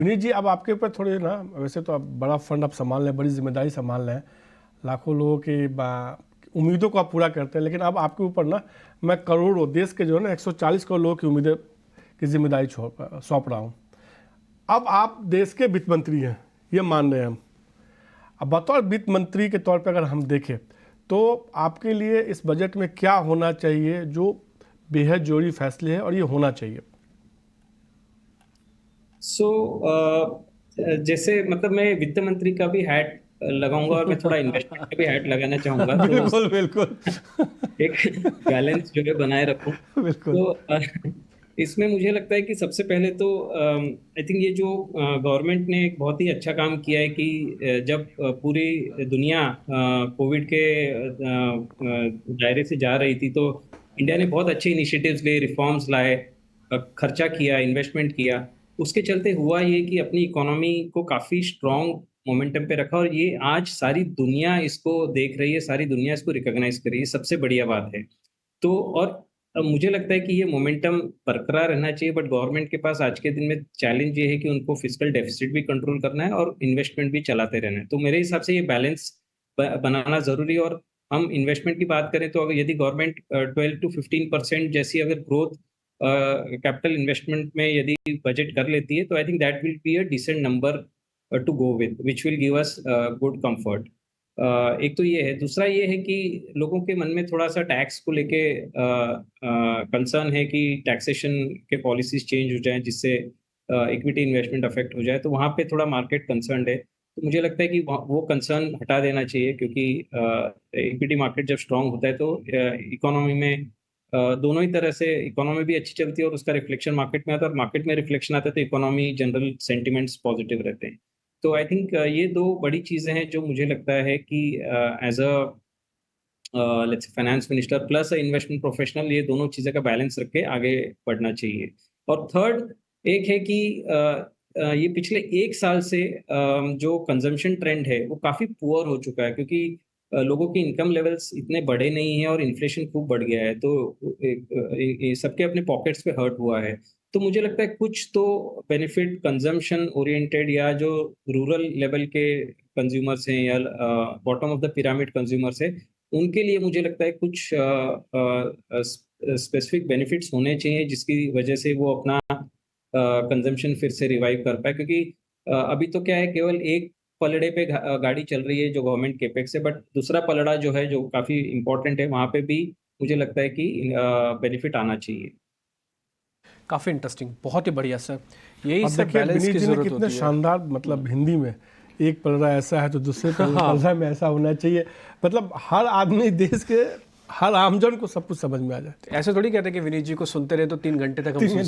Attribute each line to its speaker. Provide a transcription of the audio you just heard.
Speaker 1: विनीत जी, अब आपके ऊपर थोड़े ना, वैसे तो आप बड़ा फंड आप संभाल रहे हैं, बड़ी जिम्मेदारी संभाल रहे हैं, लाखों लोगों की उम्मीदों को आप पूरा करते हैं, लेकिन अब आपके ऊपर ना मैं करोड़ों देश के जो है ना 140 करोड़ लोगों की उम्मीदें की जिम्मेदारी सौंप रहा हूँ। अब आप देश के वित्त मंत्री हैं, ये मान रहे हैं हम। अब बतौर वित्त मंत्री के तौर पर अगर हम देखें तो आपके लिए इस बजट में क्या होना चाहिए जो बेहद जरूरी फैसले हैं और ये होना चाहिए?
Speaker 2: जैसे मतलब मैं वित्त मंत्री का भी हैट लगाऊंगा और मैं थोड़ा इन्वेस्टमेंट का भी हैट लगाना चाहूंगा, तो
Speaker 1: बिल्कुल बिल्कुल।
Speaker 2: एक बैलेंस जो है बनाए रखूं।
Speaker 1: बिल्कुल।
Speaker 2: तो इसमें मुझे लगता है कि सबसे पहले तो आई थिंक ये जो गवर्नमेंट ने एक बहुत ही अच्छा काम किया है कि जब पूरी दुनिया कोविड के दायरे से जा रही थी, तो इंडिया ने बहुत अच्छे इनिशिएटिव्स लिए, रिफॉर्म्स लाए, खर्चा किया, इन्वेस्टमेंट किया। उसके चलते हुआ ये कि अपनी इकोनॉमी को काफी स्ट्रांग मोमेंटम पे रखा, और ये आज सारी दुनिया इसको देख रही है, सारी दुनिया इसको रिकॉग्नाइज कर रही है। सबसे बढ़िया बात है। तो और मुझे लगता है कि ये मोमेंटम बरकरार रहना चाहिए, बट गवर्नमेंट के पास आज के दिन में चैलेंज ये है कि उनको फिस्कल डेफिसिट भी कंट्रोल करना है और इन्वेस्टमेंट भी चलाते रहना है। तो मेरे हिसाब से ये बैलेंस बनाना जरूरी है। और हम इन्वेस्टमेंट की बात करें तो अगर यदि गवर्नमेंट 12 to 15% जैसी अगर ग्रोथ कैपिटल इन्वेस्टमेंट में यदि बजट कर लेती है, तो I think that will be a decent number to go with, which will give us good comfort. एक तो ये है। दूसरा ये है कि लोगों के मन में थोड़ा सा टैक्स को लेके कंसर्न है कि टैक्सेशन के पॉलिसीज चेंज हो जाएं, जिससे इक्विटी इन्वेस्टमेंट अफेक्ट हो जाए। तो वहाँ पे थोड़ा मार्केट कंसर्न है। तो मुझे लगता है कि वो कंसर्न हटा देना चाहिए, क्योंकि इक्विटी मार्केट जब स्ट्रांग होता है तो इकोनॉमी में दोनों ही तरह से इकोनॉमी भी अच्छी चलती है और उसका रिफ्लेक्शन मार्केट में आता है, और मार्केट में रिफ्लेक्शन आता है तो इकोनॉमी जनरल सेंटिमेंट्स पॉजिटिव रहते हैं। तो आई थिंक ये दो बड़ी चीजें हैं जो मुझे लगता है कि as a let's finance minister plus investment professional, ये दोनों चीजें का बैलेंस रख के आगे बढ़ना चाहिए। और थर्ड एक है कि ये पिछले एक साल से जो कंजम्पशन ट्रेंड है वो काफी पुअर हो चुका है, क्योंकि लोगों की इनकम लेवल्स इतने बड़े नहीं हैं और इन्फ्लेशन खूब बढ़ गया है। तो सबके अपने पॉकेट्स पे हर्ट हुआ है। तो मुझे लगता है कुछ तो बेनिफिट कंजम्पशन ओरिएंटेड, या जो रूरल लेवल के कंज्यूमर्स हैं या bottom of the pyramid consumers है, उनके लिए मुझे लगता है कुछ स्पेसिफिक बेनिफिट्स होने चाहिए, जिसकी वजह से वो अपना कंजम्पशन फिर से रिवाइव कर पाए। क्योंकि अभी तो क्या है, केवल एक पलड़े पे गाड़ी चल रही है जो गवर्नमेंट केपेक्स है, बट दूसरा पलड़ा जो है जो काफी इंपॉर्टेंट है, वहां पे भी मुझे लगता है कि बेनिफिट आना चाहिए।
Speaker 3: काफ़ी इंटरेस्टिंग, बहुत ही बढ़िया सर। यही
Speaker 1: अब
Speaker 3: सब
Speaker 1: देखिए
Speaker 3: बैलेंस
Speaker 1: विनीत
Speaker 3: की
Speaker 1: जी ने
Speaker 3: ज़रूरत
Speaker 1: कितने
Speaker 3: होती है।
Speaker 1: शानदार, मतलब हिंदी में, एक पलड़ा ऐसा है तो दूसरे
Speaker 3: हाँ,
Speaker 1: पलड़ा में ऐसा होना चाहिए, मतलब हर आदमी, देश के हर आमजन को सब कुछ समझ में आ जाए।
Speaker 3: ऐसे थोड़ी कहते कि विनीत जी को सुनते रहे तो 3 घंटे तक हम
Speaker 1: 3
Speaker 3: सुन